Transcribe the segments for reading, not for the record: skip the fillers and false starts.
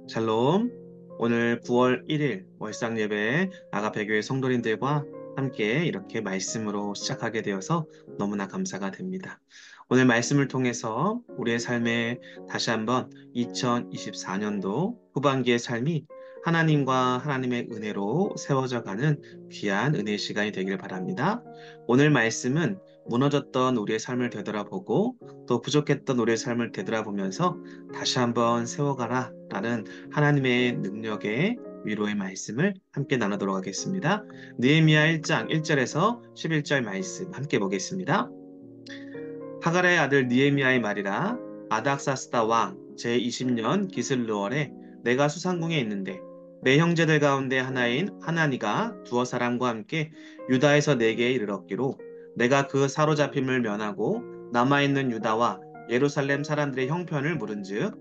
샬롬. 오늘 9월 1일 월상 예배 아가페교회 성도님들과 함께 이렇게 말씀으로 시작하게 되어서 너무나 감사가 됩니다. 오늘 말씀을 통해서 우리의 삶에 다시 한번 2024년도 후반기의 삶이 하나님과 하나님의 은혜로 세워져 가는 귀한 은혜의 시간이 되길 바랍니다. 오늘 말씀은 무너졌던 우리의 삶을 되돌아보고 또 부족했던 우리의 삶을 되돌아보면서 다시 한번 세워가라 라는 하나님의 능력의 위로의 말씀을 함께 나누도록 하겠습니다. 느헤미야 1장 1절에서 11절 말씀 함께 보겠습니다. 하갈의 아들 느헤미야의 말이라. 아닥사스다 왕 제20년 기슬르월에 내가 수상궁에 있는데 내 형제들 가운데 하나인 하나니가 두어 사람과 함께 유다에서 내게 이르렀기로 내가 그 사로잡힘을 면하고 남아있는 유다와 예루살렘 사람들의 형편을 물은즉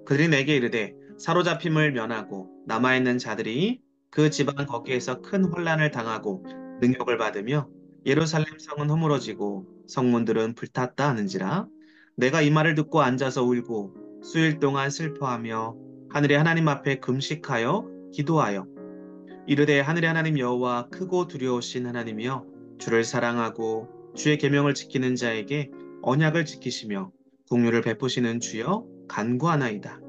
그들이 내게 이르되 사로잡힘을 면하고 남아있는 자들이 그 지방 거기에서 큰 혼란을 당하고 능욕을 받으며 예루살렘 성은 허물어지고 성문들은 불탔다 하는지라. 내가 이 말을 듣고 앉아서 울고 수일 동안 슬퍼하며 하늘의 하나님 앞에 금식하여 기도하여 이르되 하늘의 하나님 여호와 크고 두려우신 하나님이여 주를 사랑하고 주의 계명을 지키는 자에게 언약을 지키시며 국류를 베푸시는 주여 간구하나이다.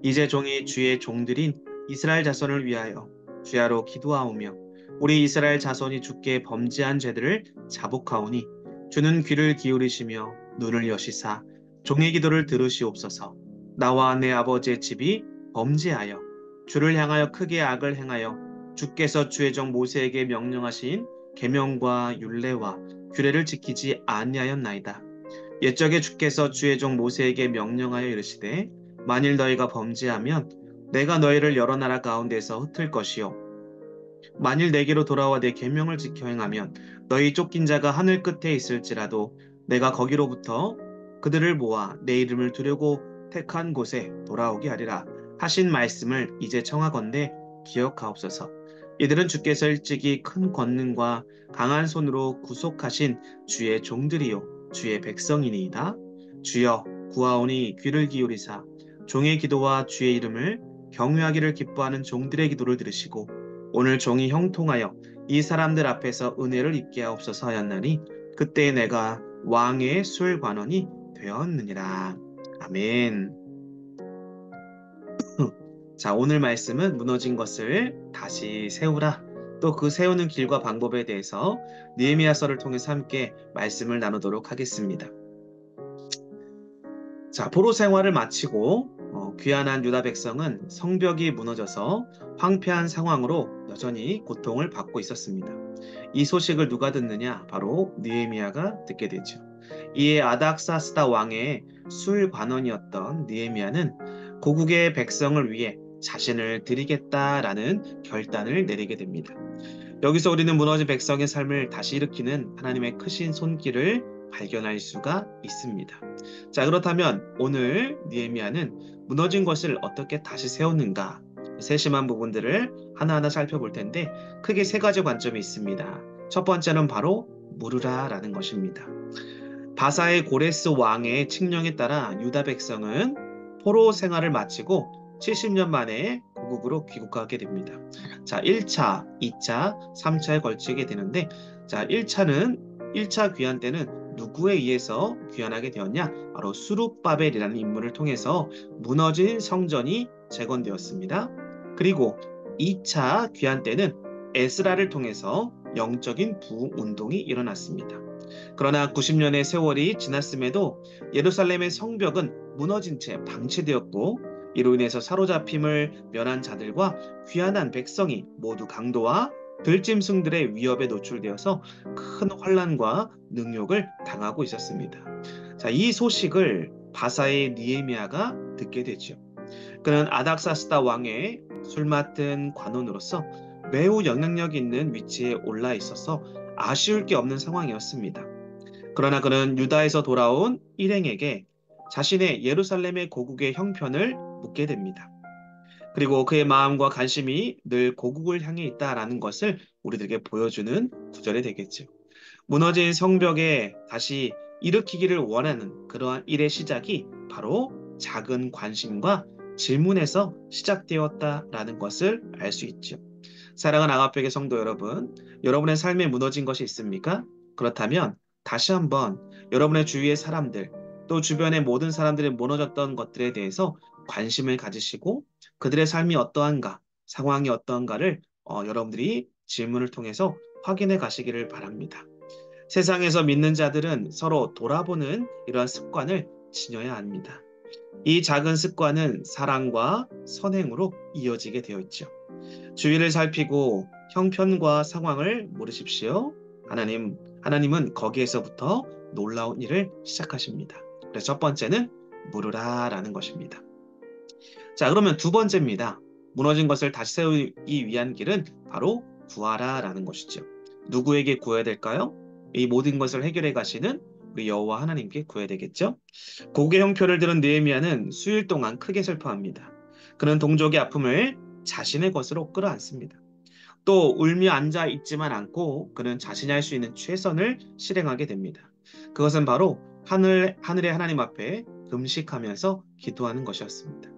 이제 종이 주의 종들인 이스라엘 자손을 위하여 주야로 기도하오며 우리 이스라엘 자손이 주께 범죄한 죄들을 자복하오니 주는 귀를 기울이시며 눈을 여시사 종의 기도를 들으시옵소서. 나와 내 아버지의 집이 범죄하여 주를 향하여 크게 악을 행하여 주께서 주의 종 모세에게 명령하신 계명과 율례와 규례를 지키지 아니하였나이다. 옛적에 주께서 주의 종 모세에게 명령하여 이르시되 만일 너희가 범죄하면 내가 너희를 여러 나라 가운데서 흩을 것이요 만일 내게로 돌아와 내 계명을 지켜 행하면 너희 쫓긴 자가 하늘 끝에 있을지라도 내가 거기로부터 그들을 모아 내 이름을 두려고 택한 곳에 돌아오게 하리라 하신 말씀을 이제 청하건대 기억하옵소서. 이들은 주께서 일찍이 큰 권능과 강한 손으로 구속하신 주의 종들이요 주의 백성이니이다. 주여 구하오니 귀를 기울이사 종의 기도와 주의 이름을 경외하기를 기뻐하는 종들의 기도를 들으시고 오늘 종이 형통하여 이 사람들 앞에서 은혜를 입게 하옵소서 하였나니 그때 내가 왕의 술관원이 되었느니라. 아멘. 자, 오늘 말씀은 무너진 것을 다시 세우라. 또 그 세우는 길과 방법에 대해서 느헤미야서를 통해서 함께 말씀을 나누도록 하겠습니다. 자, 포로 생활을 마치고 귀환한 유다 백성은 성벽이 무너져서 황폐한 상황으로 여전히 고통을 받고 있었습니다. 이 소식을 누가 듣느냐? 바로 느헤미야가 듣게 되죠. 이에 아닥사스다 왕의 술관원이었던 느헤미야는 고국의 백성을 위해 자신을 드리겠다라는 결단을 내리게 됩니다. 여기서 우리는 무너진 백성의 삶을 다시 일으키는 하나님의 크신 손길을 발견할 수가 있습니다. 자, 그렇다면 오늘 느헤미야는 무너진 것을 어떻게 다시 세우는가? 세심한 부분들을 하나하나 살펴볼 텐데 크게 세 가지 관점이 있습니다. 첫 번째는 바로 물으라라는 것입니다. 바사의 고레스 왕의 칙령에 따라 유다 백성은 포로 생활을 마치고 70년 만에 고국으로 귀국하게 됩니다. 자, 1차, 2차, 3차에 걸치게 되는데 자, 1차 귀환 때는 누구에 의해서 귀환하게 되었냐? 바로 수룹바벨이라는 인물을 통해서 무너진 성전이 재건되었습니다. 그리고 2차 귀환 때는 에스라를 통해서 영적인 부운동이 일어났습니다. 그러나 90년의 세월이 지났음에도 예루살렘의 성벽은 무너진 채 방치되었고 이로 인해서 사로잡힘을 면한 자들과 귀환한 백성이 모두 강도와 들짐승들의 위협에 노출되어서 큰 환란과 능욕을 당하고 있었습니다. 자, 이 소식을 바사의 느헤미야가 듣게 되죠. 그는 아닥사스다 왕의 술 맡은 관원으로서 매우 영향력 있는 위치에 올라 있어서 아쉬울 게 없는 상황이었습니다. 그러나 그는 유다에서 돌아온 일행에게 자신의 예루살렘의 고국의 형편을 묻게 됩니다. 그리고 그의 마음과 관심이 늘 고국을 향해 있다라는 것을 우리들에게 보여주는 구절이 되겠죠. 무너진 성벽에 다시 일으키기를 원하는 그러한 일의 시작이 바로 작은 관심과 질문에서 시작되었다라는 것을 알 수 있죠. 사랑하는 아가페의 성도 여러분, 여러분의 삶에 무너진 것이 있습니까? 그렇다면 다시 한번 여러분의 주위의 사람들, 또 주변의 모든 사람들이 무너졌던 것들에 대해서 관심을 가지시고 그들의 삶이 어떠한가, 상황이 어떠한가를 여러분들이 질문을 통해서 확인해 가시기를 바랍니다. 세상에서 믿는 자들은 서로 돌아보는 이러한 습관을 지녀야 합니다. 이 작은 습관은 사랑과 선행으로 이어지게 되어 있죠. 주위를 살피고 형편과 상황을 물으십시오. 하나님은 거기에서부터 놀라운 일을 시작하십니다. 그래서 첫 번째는 물으라라는 것입니다. 자, 그러면 두 번째입니다. 무너진 것을 다시 세우기 위한 길은 바로 구하라라는 것이죠. 누구에게 구해야 될까요? 이 모든 것을 해결해 가시는 우리 여호와 하나님께 구해야 되겠죠? 고개 형편을 들은 느헤미야는 수일 동안 크게 슬퍼합니다. 그는 동족의 아픔을 자신의 것으로 끌어안습니다. 또 울며 앉아 있지만 않고 그는 자신이 할 수 있는 최선을 실행하게 됩니다. 그것은 바로 하늘의 하나님 앞에 금식하면서 기도하는 것이었습니다.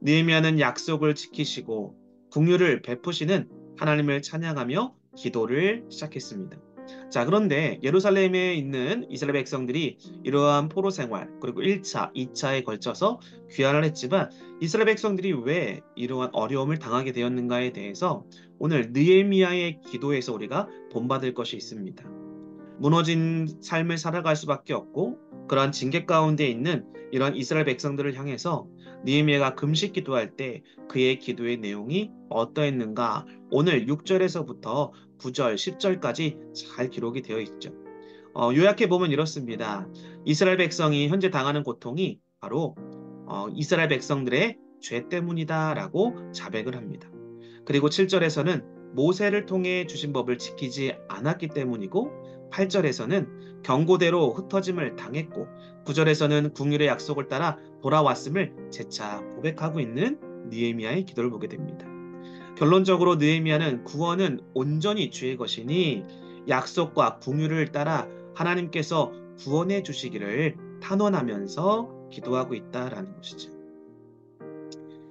느헤미야는 약속을 지키시고 긍휼을 베푸시는 하나님을 찬양하며 기도를 시작했습니다. 자, 그런데 예루살렘에 있는 이스라엘 백성들이 이러한 포로 생활, 그리고 1차, 2차에 걸쳐서 귀환을 했지만 이스라엘 백성들이 왜 이러한 어려움을 당하게 되었는가에 대해서 오늘 느헤미야의 기도에서 우리가 본받을 것이 있습니다. 무너진 삶을 살아갈 수밖에 없고 그러한 징계 가운데 있는 이런 이스라엘 백성들을 향해서 느헤미야가 금식 기도할 때 그의 기도의 내용이 어떠했는가 오늘 6절에서부터 9절, 10절까지 잘 기록이 되어 있죠. 요약해 보면 이렇습니다. 이스라엘 백성이 현재 당하는 고통이 바로 이스라엘 백성들의 죄 때문이다라고 자백을 합니다. 그리고 7절에서는 모세를 통해 주신 법을 지키지 않았기 때문이고 8절에서는 경고대로 흩어짐을 당했고 9절에서는 궁율의 약속을 따라 돌아왔음을 재차 고백하고 있는 느헤미야의 기도를 보게 됩니다. 결론적으로 느헤미야는 구원은 온전히 주의 것이니 약속과 궁율을 따라 하나님께서 구원해 주시기를 탄원하면서 기도하고 있다라는 것이죠.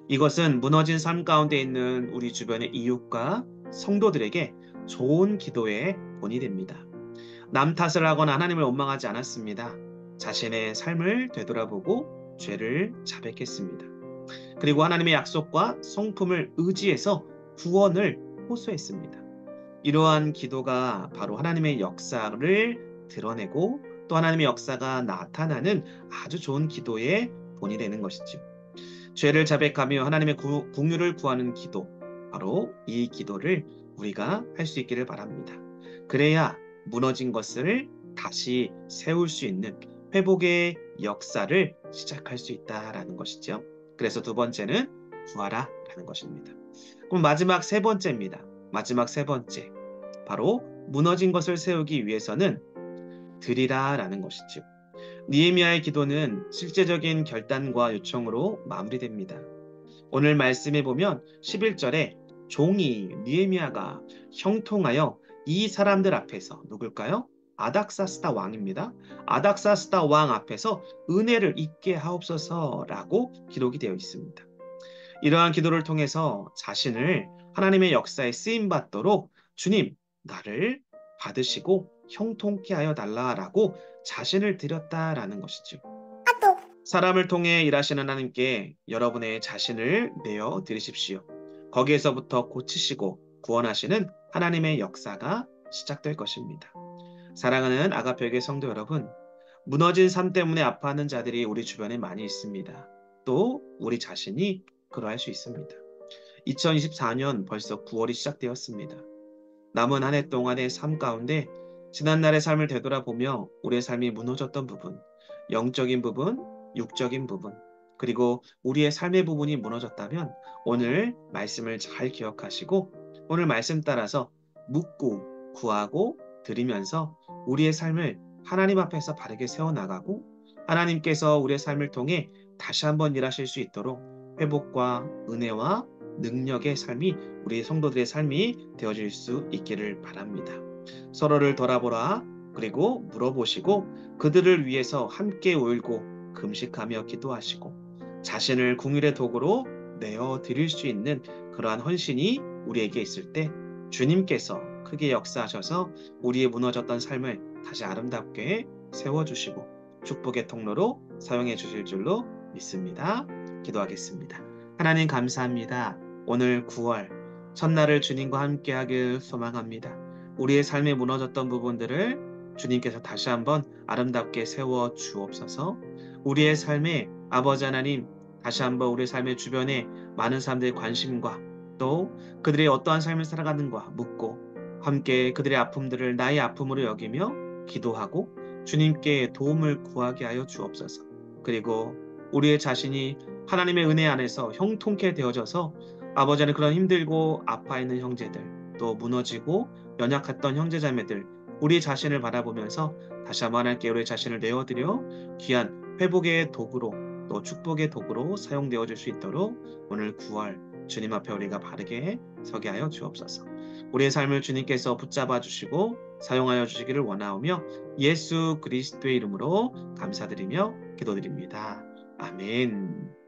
이것은 무너진 삶 가운데 있는 우리 주변의 이웃과 성도들에게 좋은 기도의 본이 됩니다. 남 탓을 하거나 하나님을 원망하지 않았습니다. 자신의 삶을 되돌아보고 죄를 자백했습니다. 그리고 하나님의 약속과 성품을 의지해서 구원을 호소했습니다. 이러한 기도가 바로 하나님의 역사를 드러내고 또 하나님의 역사가 나타나는 아주 좋은 기도의 본이 되는 것이죠. 죄를 자백하며 하나님의 긍휼을 구하는 기도, 바로 이 기도를 우리가 할 수 있기를 바랍니다. 그래야 무너진 것을 다시 세울 수 있는 회복의 역사를 시작할 수 있다라는 것이죠. 그래서 두 번째는 구하라 라는 것입니다. 그럼 마지막 세 번째입니다. 마지막 세 번째, 바로 무너진 것을 세우기 위해서는 드리라 라는 것이죠. 느헤미야의 기도는 실제적인 결단과 요청으로 마무리됩니다. 오늘 말씀에 보면 11절에 종이 느헤미야가 형통하여 이 사람들 앞에서 누굴까요? 아닥사스다 왕입니다. 아닥사스다 왕 앞에서 은혜를 입게 하옵소서라고 기록이 되어 있습니다. 이러한 기도를 통해서 자신을 하나님의 역사에 쓰임 받도록 주님, 나를 받으시고 형통케 하여 달라라고 자신을 드렸다라는 것이죠. 사람을 통해 일하시는 하나님께 여러분의 자신을 내어 드리십시오. 거기에서부터 고치시고 구원하시는 하나님의 역사가 시작될 것입니다. 사랑하는 아가페교회 성도 여러분, 무너진 삶 때문에 아파하는 자들이 우리 주변에 많이 있습니다. 또 우리 자신이 그러할 수 있습니다. 2024년 벌써 9월이 시작되었습니다. 남은 한 해 동안의 삶 가운데 지난날의 삶을 되돌아보며 우리의 삶이 무너졌던 부분, 영적인 부분, 육적인 부분, 그리고 우리의 삶의 부분이 무너졌다면 오늘 말씀을 잘 기억하시고 오늘 말씀 따라서 묻고 구하고 드리면서 우리의 삶을 하나님 앞에서 바르게 세워나가고 하나님께서 우리의 삶을 통해 다시 한번 일하실 수 있도록 회복과 은혜와 능력의 삶이 우리 성도들의 삶이 되어질 수 있기를 바랍니다. 서로를 돌아보라 그리고 물어보시고 그들을 위해서 함께 울고 금식하며 기도하시고 자신을 궁일의 도구로 내어 드릴 수 있는 그러한 헌신이 우리에게 있을 때 주님께서 크게 역사하셔서 우리의 무너졌던 삶을 다시 아름답게 세워주시고 축복의 통로로 사용해 주실 줄로 믿습니다. 기도하겠습니다. 하나님 감사합니다. 오늘 9월 첫날을 주님과 함께하길 소망합니다. 우리의 삶에 무너졌던 부분들을 주님께서 다시 한번 아름답게 세워 주옵소서. 우리의 삶에 아버지 하나님 다시 한번 우리 삶의 주변에 많은 사람들의 관심과 또 그들이 어떠한 삶을 살아가는가 묻고 함께 그들의 아픔들을 나의 아픔으로 여기며 기도하고 주님께 도움을 구하게 하여 주옵소서. 그리고 우리의 자신이 하나님의 은혜 안에서 형통케 되어져서 아버지 하나님 그런 힘들고 아파 있는 형제들 또 무너지고 연약했던 형제자매들 우리 자신을 바라보면서 다시 한번 하나님께 우리 자신을 내어드려 귀한 회복의 도구로 또 축복의 도구로 사용되어 줄 수 있도록 오늘 9월 주님 앞에 우리가 바르게 서게 하여 주옵소서. 우리의 삶을 주님께서 붙잡아 주시고 사용하여 주시기를 원하오며 예수 그리스도의 이름으로 감사드리며 기도드립니다. 아멘.